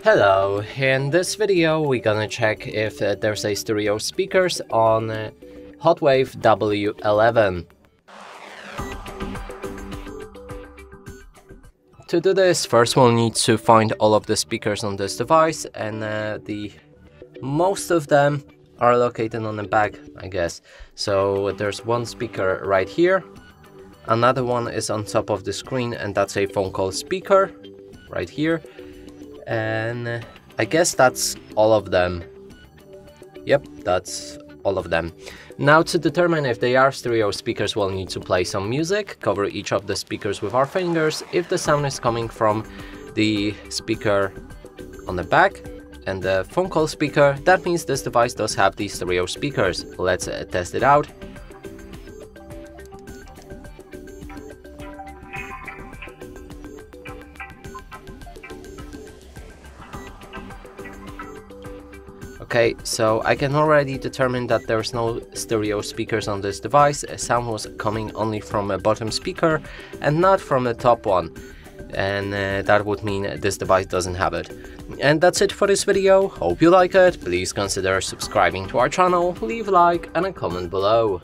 Hello, in this video we're gonna check if there's a stereo speakers on Hotwav W11. To do this, first we'll need to find all of the speakers on this device, and most of them are located on the back, I guess. So there's one speaker right here, another one is on top of the screen, and that's a phone call speaker right here. And I guess that's all of them. Yep, that's all of them. Now, to determine if they are stereo speakers, we'll need to play some music, cover each of the speakers with our fingers. If the sound is coming from the speaker on the back and the phone call speaker, that means this device does have these stereo speakers. Let's test it out. Okay, so I can already determine that there's no stereo speakers on this device. Sound was coming only from a bottom speaker and not from the top one. And that would mean this device doesn't have it. And that's it for this video. Hope you like it. Please consider subscribing to our channel, leave a like and a comment below.